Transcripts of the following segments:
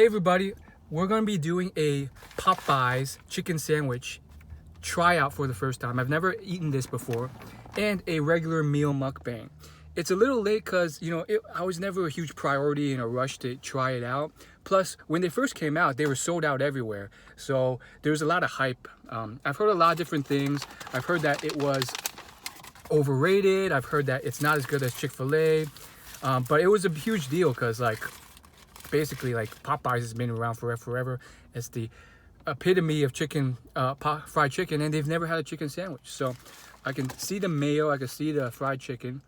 Hey everybody, we're going to be doing a Popeyes chicken sandwich tryout for the first time. I've never eaten this before, and a regular meal mukbang. It's a little late because, I was never a huge priority in a rush to try it out. Plus, when they first came out, they were sold out everywhere. So there's a lot of hype. I've heard a lot of different things. I've heard that it was overrated. I've heard that it's not as good as Chick-fil-A. But it was a huge deal because, basically, Popeyes has been around forever. It's the epitome of chicken, fried chicken, and they've never had a chicken sandwich. So I can see the mayo, I can see the fried chicken.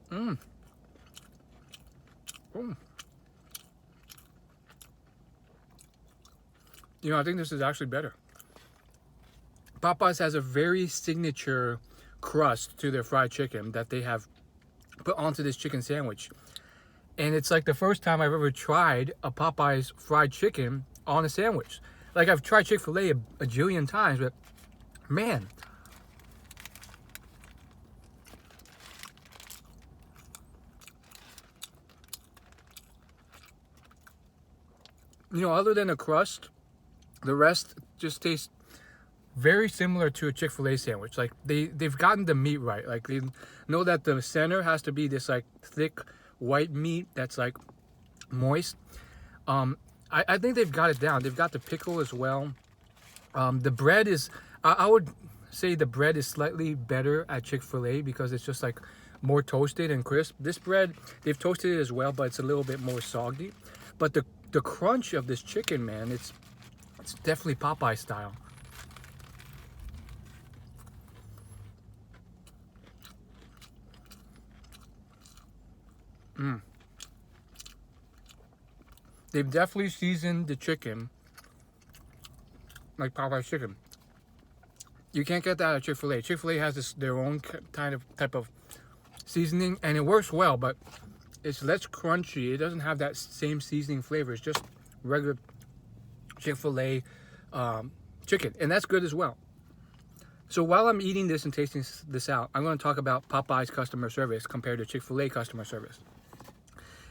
Mm. I think this is actually better. Popeyes has a very signature crust to their fried chicken that they have put onto this chicken sandwich. And it's like the first time I've ever tried a Popeyes fried chicken on a sandwich. Like, I've tried Chick-fil-A a jillion times, but man. Other than the crust, the rest just tastes very similar to a Chick-fil-A sandwich. Like, they've gotten the meat right. Like, they know that the center has to be this thick white meat that's moist. I think they've got it down. They've got the pickle as well. The bread is, I would say the bread is slightly better at Chick-fil-A because it's just more toasted and crisp. This bread, they've toasted it as well, but it's a little bit more soggy. But the crunch of this chicken, man, it's definitely Popeye style. They've definitely seasoned the chicken like Popeye chicken. You can't get that at Chick-fil-A. Chick-fil-A has their own type of seasoning, and it works well, but it's less crunchy. It doesn't have that same seasoning flavor. It's just regular Chick-fil-A chicken, and that's good as well. So while I'm eating this and tasting this out, I'm going to talk about Popeye's customer service compared to Chick-fil-A customer service.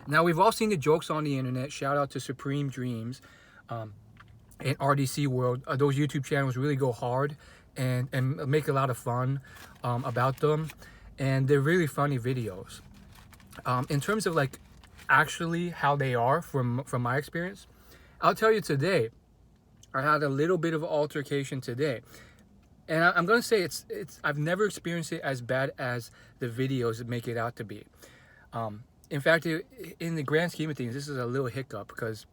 Now, we've all seen the jokes on the internet. Shout out to Supreme Dreams and RDC World. Those YouTube channels really go hard and make a lot of fun about them. And they're really funny videos. In terms of actually how they are from my experience, I'll tell you today, I had a little bit of an altercation today. And I'm going to say I've never experienced it as bad as the videos make it out to be. In fact, in the grand scheme of things, this is a little hiccup because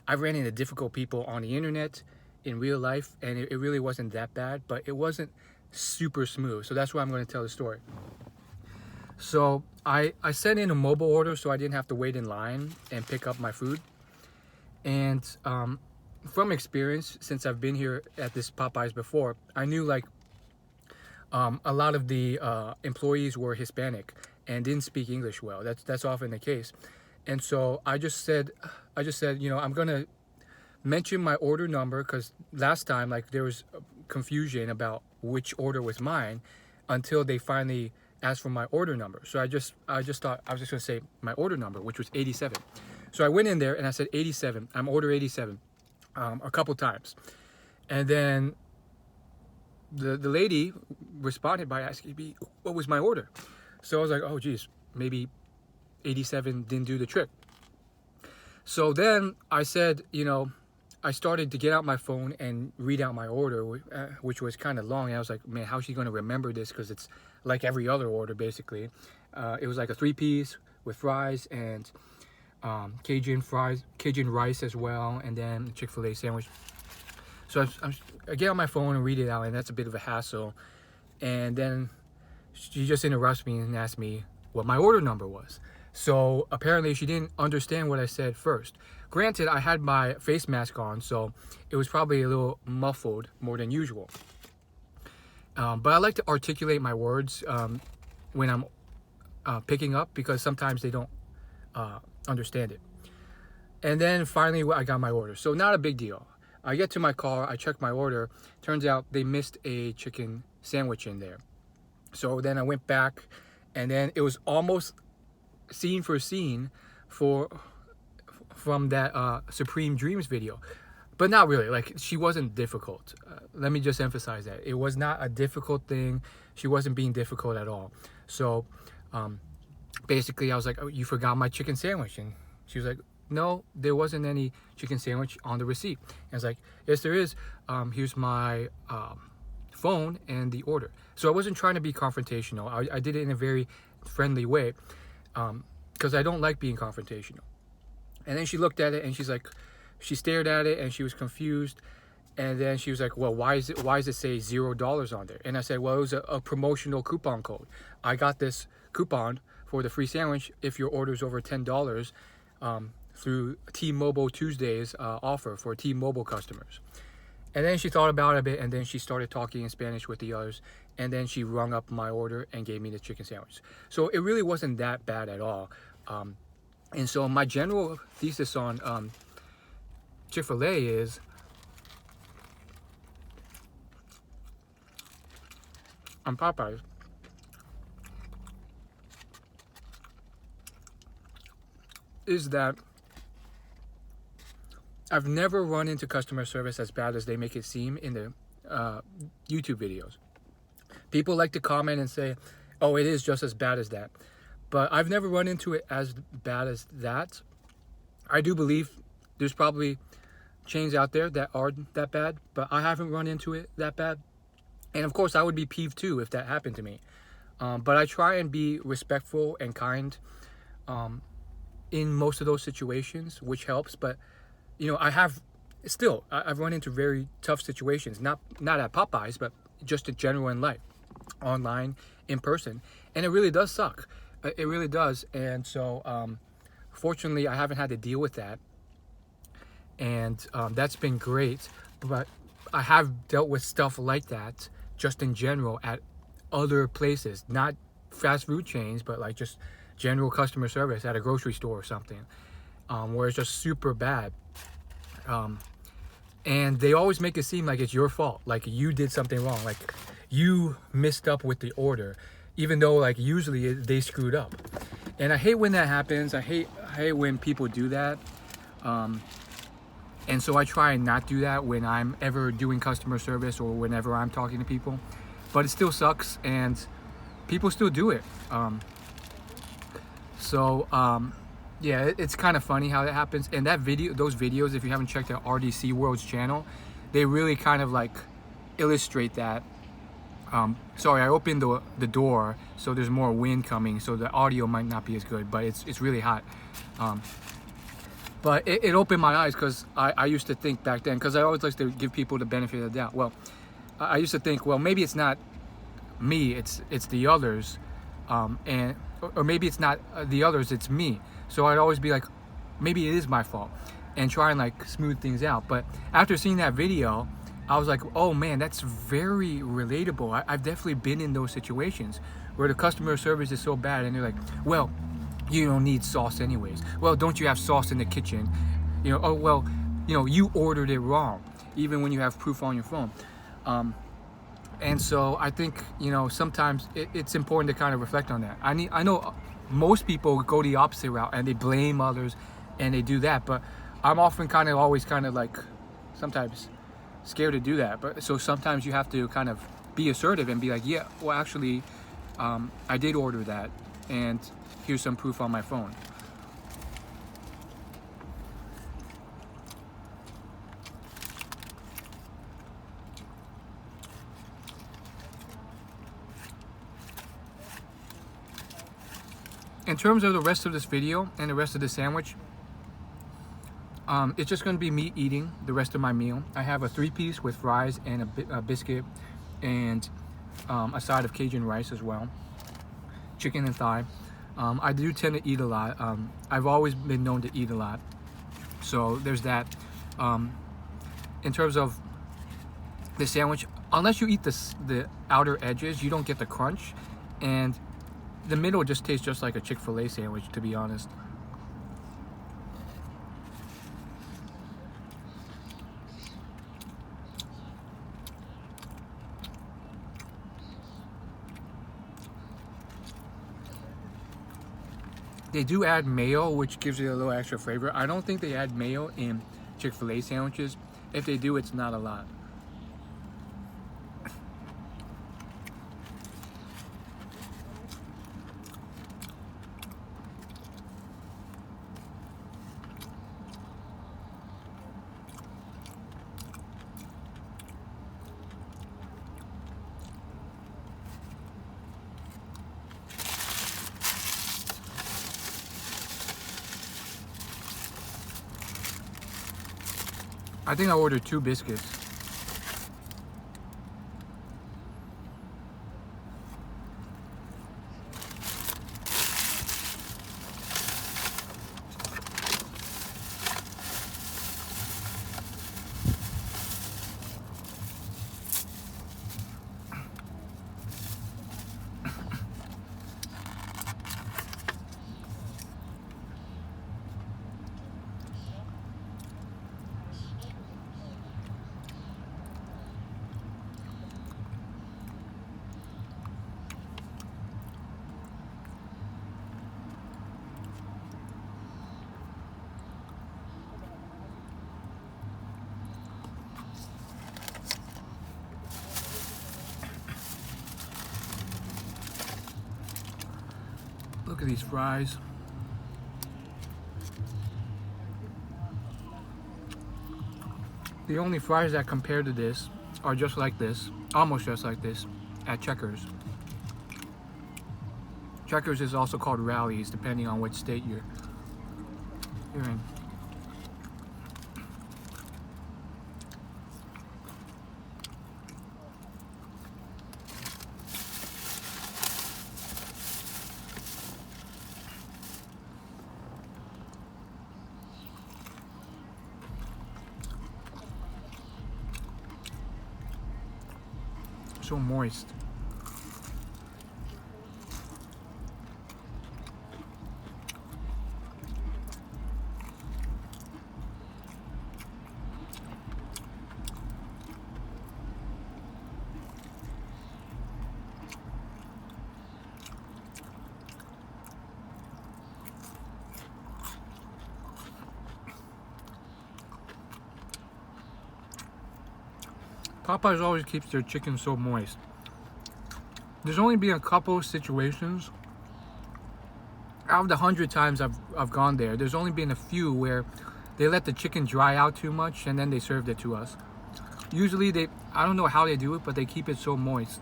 I've ran into difficult people on the internet, in real life, and it really wasn't that bad, but it wasn't super smooth. So that's why I'm going to tell the story. So I sent in a mobile order so I didn't have to wait in line and pick up my food. And from experience, since I've been here at this Popeyes before, I knew a lot of the employees were Hispanic and didn't speak English well. That's often the case. And so I just said, I'm gonna mention my order number because last time there was confusion about which order was mine until they finally asked for my order number. So I just thought I was just gonna say my order number, which was 87. So I went in there and I said 87. I'm order 87 a couple times, and then the lady responded by asking me what was my order. So I was like, oh geez, maybe 87 didn't do the trick. So then I said, I started to get out my phone and read out my order, which was kind of long. And I was like, man, how's she going to remember this? Because it's like every other order, basically. It was like a 3-piece with fries and Cajun rice as well, and then Chick-fil-A sandwich. So I get on my phone and read it out, and that's a bit of a hassle. And then she just interrupts me and asks me what my order number was. So apparently she didn't understand what I said first. Granted, I had my face mask on, so it was probably a little muffled more than usual. But I like to articulate my words when I'm picking up because sometimes they don't understand it. And then finally I got my order. So not a big deal. I get to my car, I check my order. Turns out they missed a chicken sandwich in there. So then I went back, and then it was almost scene for scene for from that Supreme Dreams video. But not really. Like, she wasn't difficult. Let me just emphasize that. It was not a difficult thing. She wasn't being difficult at all. So basically, I was like, oh, you forgot my chicken sandwich. And she was like, no, there wasn't any chicken sandwich on the receipt. And I was like, yes, there is. Here's my phone and the order. So I wasn't trying to be confrontational. I did it in a very friendly way, because I don't like being confrontational. And then she looked at it and she stared at it and she was confused. And then she was like, well, why does it say $0 on there? And I said, well, it was a promotional coupon code. I got this coupon for the free sandwich if your order is over $10 through T-Mobile Tuesdays offer for T-Mobile customers. And then she thought about it a bit, and then she started talking in Spanish with the others, and then she rung up my order and gave me the chicken sandwich. So it really wasn't that bad at all. And so my general thesis on Chick-fil-A is, on Popeyes, is that I've never run into customer service as bad as they make it seem in the YouTube videos. People like to comment and say, oh, it is just as bad as that. But I've never run into it as bad as that. I do believe there's probably chains out there that are that bad, but I haven't run into it that bad. And of course, I would be peeved too if that happened to me. But I try and be respectful and kind in most of those situations, which helps. But you know, I've run into very tough situations, not at Popeyes, but just in general in life, online, in person, and it really does suck. It really does. And so, fortunately, I haven't had to deal with that, and that's been great. But I have dealt with stuff like that just in general at other places, not fast food chains, but like just general customer service at a grocery store or something, where it's just super bad. And they always make it seem like it's your fault, like you did something wrong, like you messed up with the order, even though like usually they screwed up. And I hate when that happens. I hate when people do that. And so I try and not do that when I'm ever doing customer service or whenever I'm talking to people. But it still sucks, and people still do it. Yeah, it's kind of funny how that happens. And those videos, if you haven't checked out RDC World's channel, they really kind of like illustrate that. Sorry, I opened the door, so there's more wind coming, so the audio might not be as good, but it's really hot. But it opened my eyes, because I used to think back then, because I always like to give people the benefit of the doubt. Well, I used to think, well, maybe it's not me, it's the others, or maybe it's not the others, it's me. So I'd always be like, maybe it is my fault, and try and like smooth things out. But after seeing that video, I was like, oh man, that's very relatable. I've definitely been in those situations where the customer service is so bad, and they're like, well, you don't need sauce anyways. Well, don't you have sauce in the kitchen? You know, oh, well, you know, you ordered it wrong, even when you have proof on your phone. And so I think, you know, sometimes it's important to kind of reflect on that. I know most people go the opposite route and they blame others and they do that, but I'm often always like sometimes scared to do that. But so sometimes you have to kind of be assertive and be like, yeah, well, actually, I did order that, and here's some proof on my phone. In terms of the rest of this video and the rest of the sandwich, it's just going to be me eating the rest of my meal. I have a 3-piece with fries and a biscuit and a side of Cajun rice as well, chicken and thigh. I do tend to eat a lot. I've always been known to eat a lot, so there's that. In terms of the sandwich, unless you eat the outer edges, you don't get the crunch, and the middle just tastes just like a Chick-fil-A sandwich, to be honest. They do add mayo, which gives it a little extra flavor. I don't think they add mayo in Chick-fil-A sandwiches. If they do, it's not a lot. I think I ordered 2 biscuits. Look at these fries. The only fries that compare to this are just like this, almost just like this, at Checkers. Checkers is also called Rallies, depending on which state you're in. So moist. Popeyes always keeps their chicken so moist. There's only been a couple of situations out of the 100 times I've gone there. There's only been a few where they let the chicken dry out too much and then they served it to us. Usually I don't know how they do it, but they keep it so moist.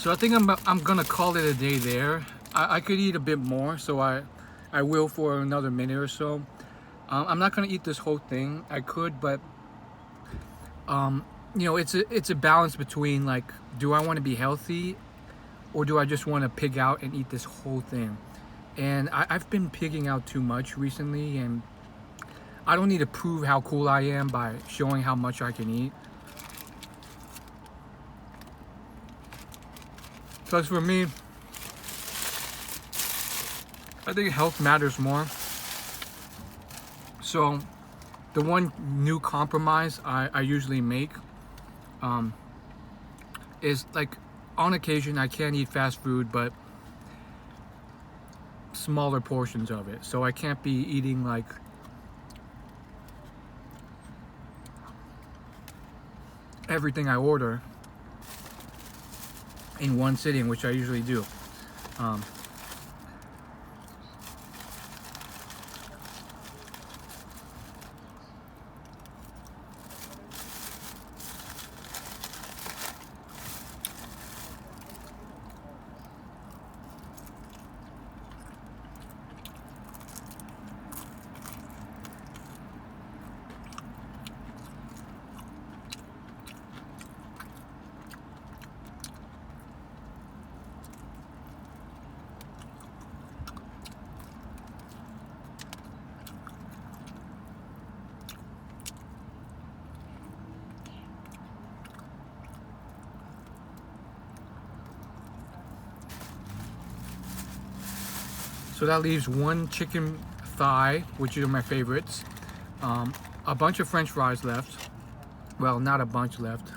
So I think I'm gonna call it a day there. I could eat a bit more, so I will for another minute or so. I'm not gonna eat this whole thing. I could, but you know, it's a balance between, like, do I want to be healthy, or do I just want to pig out and eat this whole thing? And I've been pigging out too much recently, and I don't need to prove how cool I am by showing how much I can eat. Plus, for me, I think health matters more. So the one new compromise I usually make is, like, on occasion I can't eat fast food, but smaller portions of it, so I can't be eating like everything I order in one sitting, which I usually do. So that leaves one chicken thigh, which are my favorites. A bunch of French fries left. Well, not a bunch left.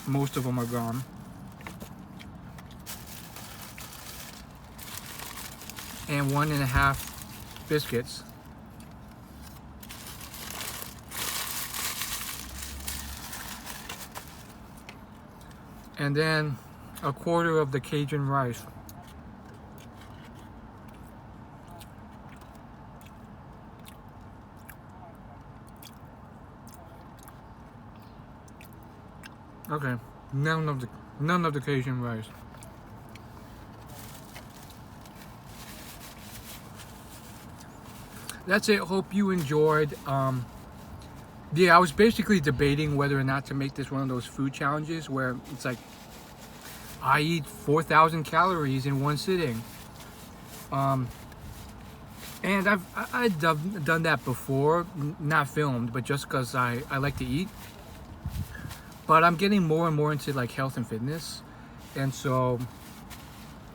Most of them are gone. And 1.5 biscuits. And then 1/4 of the Cajun rice. Okay, none of the Cajun rice. That's it. Hope you enjoyed. Yeah, I was basically debating whether or not to make this one of those food challenges where it's like I eat 4,000 calories in one sitting. And I've done that before, not filmed, but just because I like to eat. But I'm getting more and more into like health and fitness, and so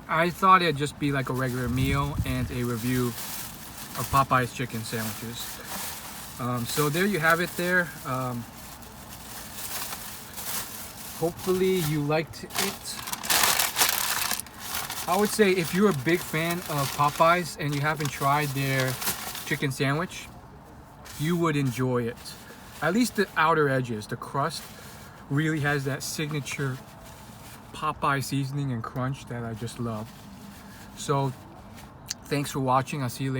I thought it'd just be like a regular meal and a review of Popeyes chicken sandwiches. So there you have it there. Hopefully you liked it. I would say if you're a big fan of Popeyes and you haven't tried their chicken sandwich, you would enjoy it. At least the outer edges, the crust really has that signature Popeye seasoning and crunch that I just love. So thanks for watching. I'll see you later.